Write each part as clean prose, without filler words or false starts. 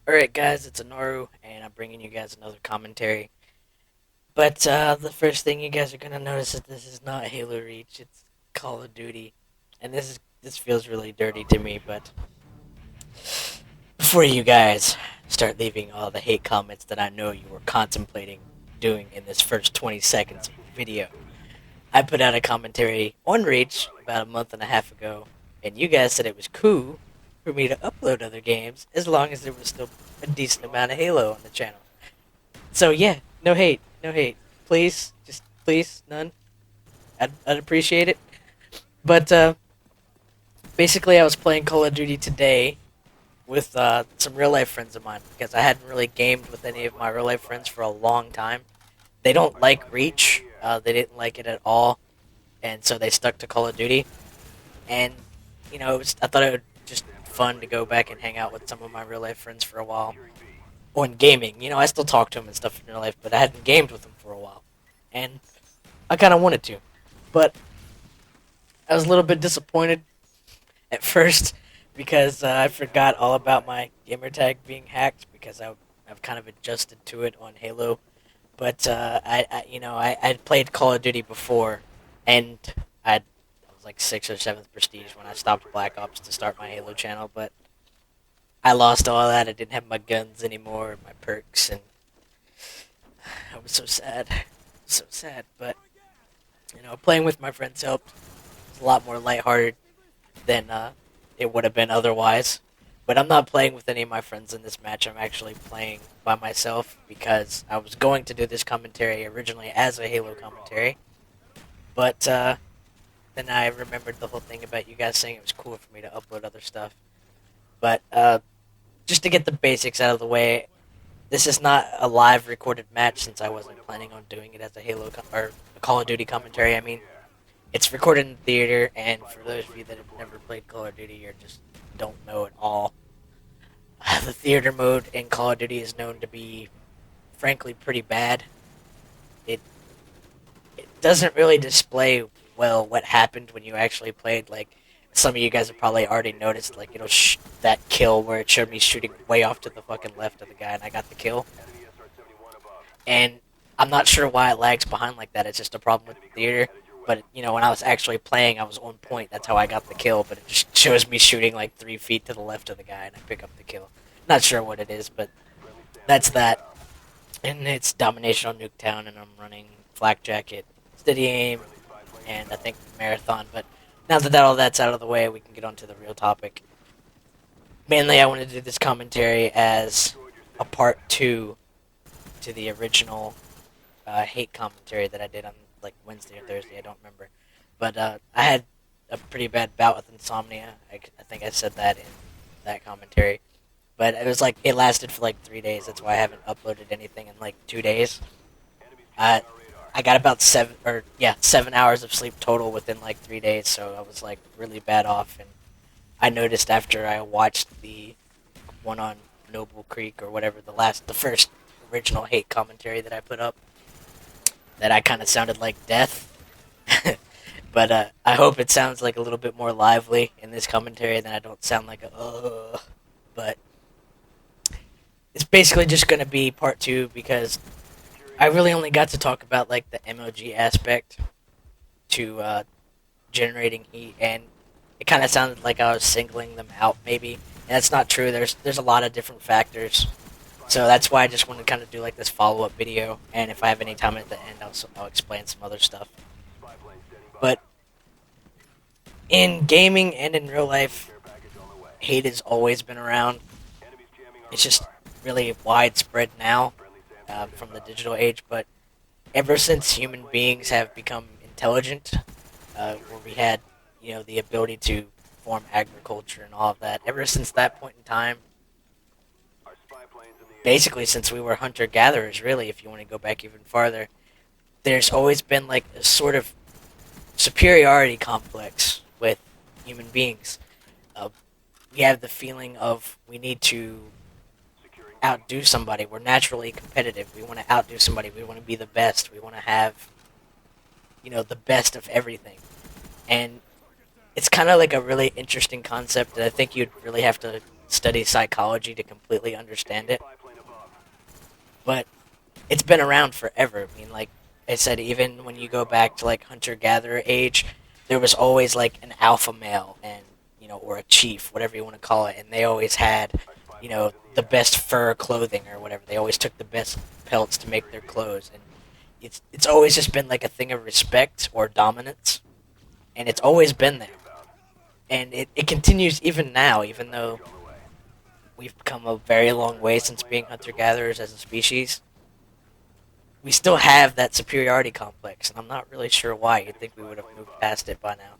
Alright guys, it's Anaru, and I'm bringing you guys another commentary. But the first thing you guys are gonna notice is this is not Halo Reach, it's Call of Duty. And this feels really dirty to me, but before you guys start leaving all the hate comments that I know you were contemplating doing in this first 20 seconds of the video, I put out a commentary on Reach about a month and a half ago, and you guys said it was cool for me to upload other games as long as there was still a decent amount of Halo on the channel. So yeah, no hate, no hate. Please, just please, none. I'd appreciate it. But basically, I was playing Call of Duty today with some real life friends of mine because I hadn't really gamed with any of my real life friends for a long time. They don't like Reach. They didn't like it at all, and so they stuck to Call of Duty. And I thought it would just fun to go back and hang out with some of my real life friends for a while on gaming. I still talk to them and stuff in real life, but I hadn't gamed with them for a while, and I kind of wanted to, but I was a little bit disappointed at first because I forgot all about my gamer tag being hacked because I've kind of adjusted to it on Halo. But I'd played Call of Duty before, and I was like sixth or seventh prestige when I stopped Black Ops to start my Halo channel. But I lost all that. I didn't have my guns anymore, my perks, and I was so sad, so sad. But playing with my friends helped. It's a lot more lighthearted than it would have been otherwise. But I'm not playing with any of my friends in this match. I'm actually playing by myself because I was going to do this commentary originally as a Halo commentary. But then I remembered the whole thing about you guys saying it was cool for me to upload other stuff. But just to get the basics out of the way, this is not a live recorded match since I wasn't planning on doing it as a or a Call of Duty commentary. I mean, it's recorded in theater, and for those of you that have never played Call of Duty or just don't know at all, the theater mode in Call of Duty is known to be, frankly, pretty bad. It it doesn't really display well what happened when you actually played. Like some of you guys have probably already noticed, like that kill where it showed me shooting way off to the fucking left of the guy, and I got the kill. And I'm not sure why it lags behind like that. It's just a problem with the theater. But when I was actually playing, I was on point. That's how I got the kill. But it just shows me shooting like 3 feet to the left of the guy, and I pick up the kill. Not sure what it is, but that's that. And it's domination on Nuketown, and I'm running flak jacket, steady aim, and I think marathon. But now that all that's out of the way, we can get on to the real topic. Mainly, I wanted to do this commentary as a part two to the original hate commentary that I did on like Wednesday or Thursday. I don't remember, but I had a pretty bad bout with insomnia. I think I said that in that commentary, but it was like it lasted for like 3 days. That's why I haven't uploaded anything in like 2 days. Uh, I got about 7 hours of sleep total within like 3 days, so I was like really bad off. And I noticed after I watched the one on Noble Creek or whatever, the first original hate commentary that I put up, that I kind of sounded like death. But I hope it sounds like a little bit more lively in this commentary, than I don't sound like a But it's basically just going to be part two because I really only got to talk about like the MOG aspect to generating heat, and it kind of sounded like I was singling them out, maybe. And that's not true. There's a lot of different factors, so that's why I just want to kind of do like this follow up video. And if I have any time at the end, I'll explain some other stuff. But in gaming and in real life, hate has always been around. It's just really widespread now from the digital age. But ever since human beings have become intelligent, where we had the ability to form agriculture and all of that, ever since that point in time, basically since we were hunter gatherers, really, if you want to go back even farther, there's always been like a sort of superiority complex with human beings. Uh, we have the feeling of we need to outdo somebody. We're naturally competitive. We want to outdo somebody. We want to be the best. We want to have, the best of everything. And it's kind of like a really interesting concept that I think you'd really have to study psychology to completely understand it, but it's been around forever. I mean, like I said, even when you go back to like hunter gatherer age, there was always like an alpha male and or a chief, whatever you want to call it, and they always had the best fur clothing or whatever. They always took the best pelts to make their clothes, and it's always just been like a thing of respect or dominance, and it's always been there, and it continues even now, even though we've come a very long way since being hunter gatherers as a species. We still have that superiority complex, and I'm not really sure why. You'd think we would have moved past it by now,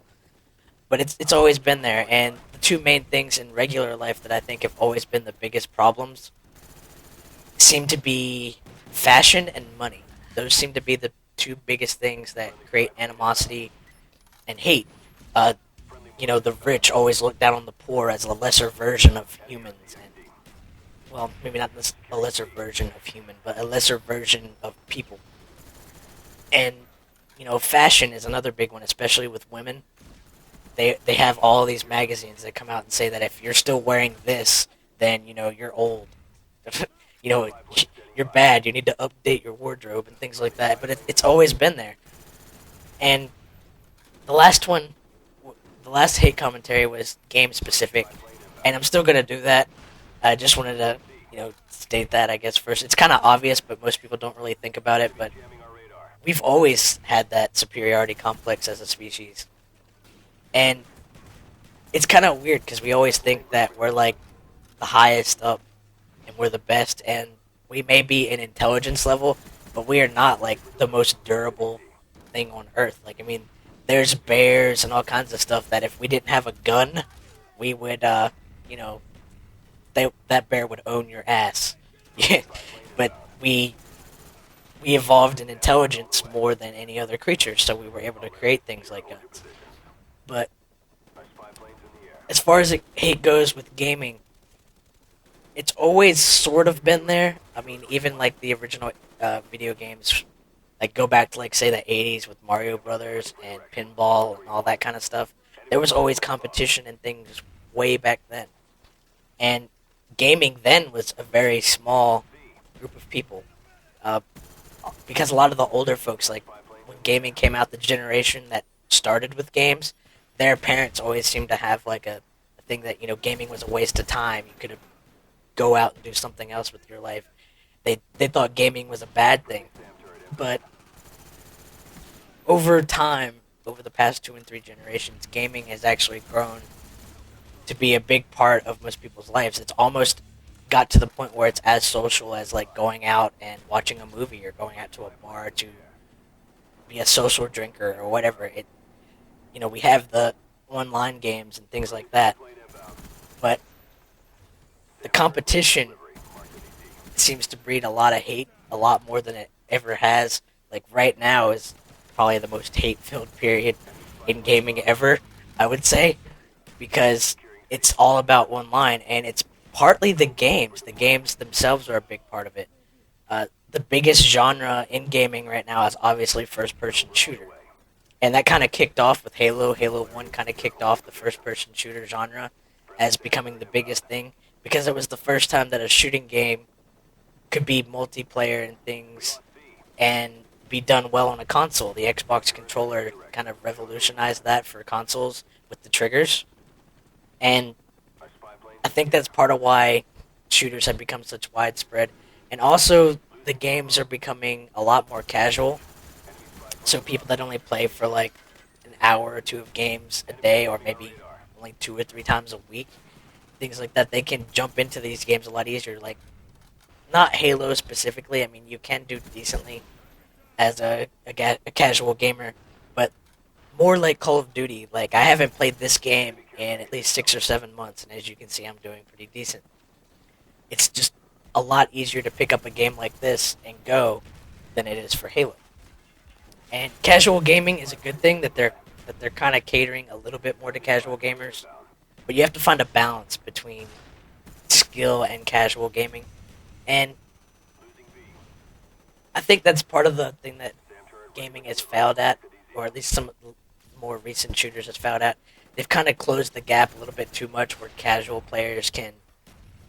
but it's always been there. And the two main things in regular life that I think have always been the biggest problems seem to be fashion and money. Those seem to be the two biggest things that create animosity and hate. Uh, the rich always look down on the poor as a lesser version of humans, and well, maybe not a lesser version of human, but a lesser version of people. And fashion is another big one, especially with women. They have all these magazines that come out and say that if you're still wearing this, then you're old. you know you're bad. You need to update your wardrobe and things like that. But it's always been there. And the last one, the last hate commentary was game specific, and I'm still gonna do that. I just wanted to state that, I guess, first. It's kind of obvious, but most people don't really think about it. But we've always had that superiority complex as a species, and it's kind of weird because we always think that we're like the highest up and we're the best, and we may be in intelligence level, but we are not like the most durable thing on Earth. Like, I mean, there's bears and all kinds of stuff that if we didn't have a gun, we would, you know, that bear would own your ass. Yeah, but we evolved in intelligence more than any other creature, so we were able to create things like guns. But as far as hate goes with gaming, it's always sort of been there. I mean, even like the original video games, like go back to like say the '80s with Mario Brothers and pinball and all that kind of stuff. There was always competition and things way back then, and gaming then was a very small group of people. Uh, because a lot of the older folks, like when gaming came out, the generation that started with games, their parents always seemed to have like a thing that gaming was a waste of time. You could have go out and do something else with your life. They thought gaming was a bad thing, but over time, over the past 2 and 3 generations, gaming has actually grown to be a big part of most people's lives. It's almost got to the point where it's as social as like going out and watching a movie or going out to a bar to be a social drinker or whatever. We have the online games and things like that, but the competition seems to breed a lot of hate, a lot more than it ever has. Like right now is probably the most hate-filled period in gaming ever, I would say, because it's all about online, and it's partly the games. The games themselves are a big part of it. The biggest genre in gaming right now is obviously first-person shooter, and that kind of kicked off with Halo. Halo 1 kind of kicked off the first-person shooter genre as becoming the biggest thing, because it was the first time that a shooting game could be multiplayer and things and be done well on a console. The Xbox controller kind of revolutionized that for consoles with the triggers, and I think that's part of why shooters have become such widespread. And also, the games are becoming a lot more casual. So people that only play for like an hour or two of games a day, or maybe only 2 or 3 times a week, things like that, they can jump into these games a lot easier. Like, not Halo specifically. I mean, you can do decently as a casual gamer, but more like Call of Duty. Like, I haven't played this game in at least 6 or 7 months, and as you can see, I'm doing pretty decent. It's just a lot easier to pick up a game like this and go than it is for Halo. And casual gaming is a good thing that they're kind of catering a little bit more to casual gamers, but you have to find a balance between skill and casual gaming. And I think that's part of the thing that gaming has failed at, or at least some more recent shooters has found out. They've kind of closed the gap a little bit too much, where casual players can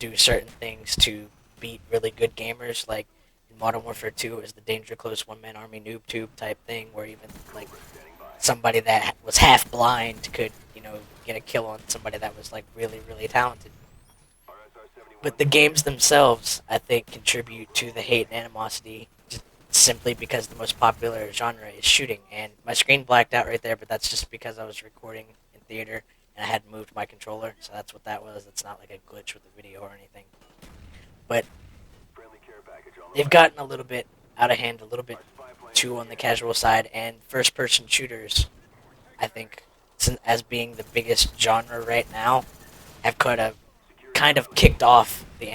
do certain things to beat really good gamers. Like in Modern Warfare 2, it was the Danger Close One Man Army Noob Tube type thing, where even like somebody that was half blind could, get a kill on somebody that was like really, really talented. But the games themselves, I think, contribute to the hate and animosity just simply because the most popular genre is shooting. And my screen blacked out right there, but that's just because I was recording in theater and I hadn't moved my controller, so that's what that was. It's not like a glitch with the video or anything. But they've gotten a little bit out of hand, a little bit too on the casual side, and first-person shooters, I think, as being the biggest genre right now, have kind of kicked off the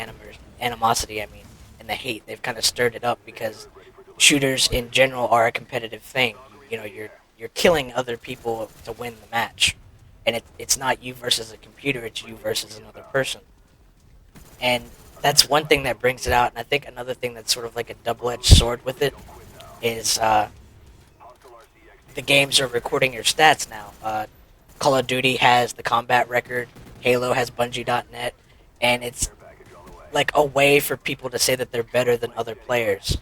animosity. I mean, and the hate. They've kind of stirred it up because shooters in general are a competitive thing. You're killing other people to win the match, and it's not you versus a computer. It's you versus another person, and that's one thing that brings it out. And I think another thing that's sort of like a double-edged sword with it is the games are recording your stats now. Call of Duty has the combat record. Halo has Bungie.net, and it's like a way for people to say that they're better than other players.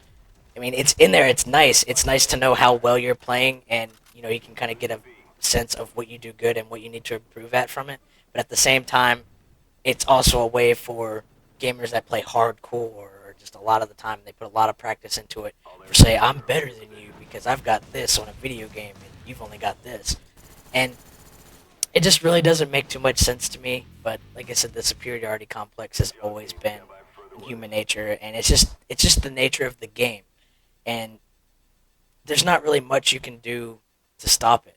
I mean, it's in there. It's nice. It's nice to know how well you're playing, and you can kind of get a sense of what you do good and what you need to improve at from it. But at the same time, it's also a way for gamers that play hardcore, or just a lot of the time they put a lot of practice into it, for say I'm better than you because I've got this on a video game and you've only got this, and it just really doesn't make too much sense to me. But like I said, the superiority complex has always been in human nature, and it's just the nature of the game, and there's not really much you can do to stop it.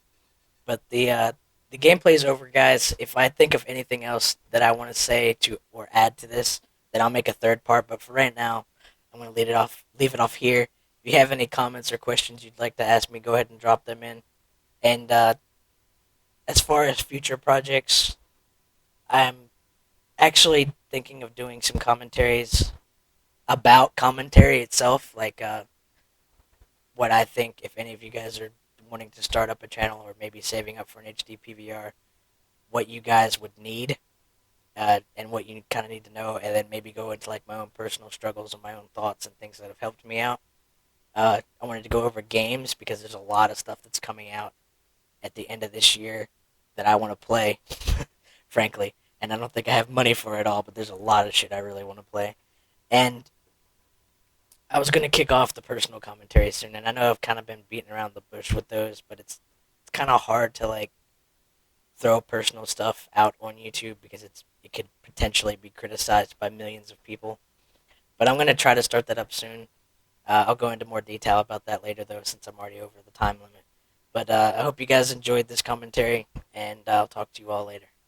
But the gameplay's over, guys. If I think of anything else that I want to say to or add to this, then I'll make a third part. But for right now, I'm gonna leave it off here. If you have any comments or questions you'd like to ask me, go ahead and drop them in. And as far as future projects, I'm actually thinking of doing some commentaries about commentary itself, like what I think, if any of you guys are wanting to start up a channel or maybe saving up for an HD PVR, what you guys would need, and what you kind of need to know, and then maybe go into like my own personal struggles and my own thoughts and things that have helped me out. I wanted to go over games because there's a lot of stuff that's coming out at the end of this year that I want to play, frankly. And I don't think I have money for it all, but there's a lot of shit I really want to play. And I was going to kick off the personal commentary soon, and I know I've kind of been beating around the bush with those, but it's kind of hard to like throw personal stuff out on YouTube because it could potentially be criticized by millions of people. But I'm going to try to start that up soon. I'll go into more detail about that later, though, since I'm already over the time limit. But I hope you guys enjoyed this commentary, and I'll talk to you all later.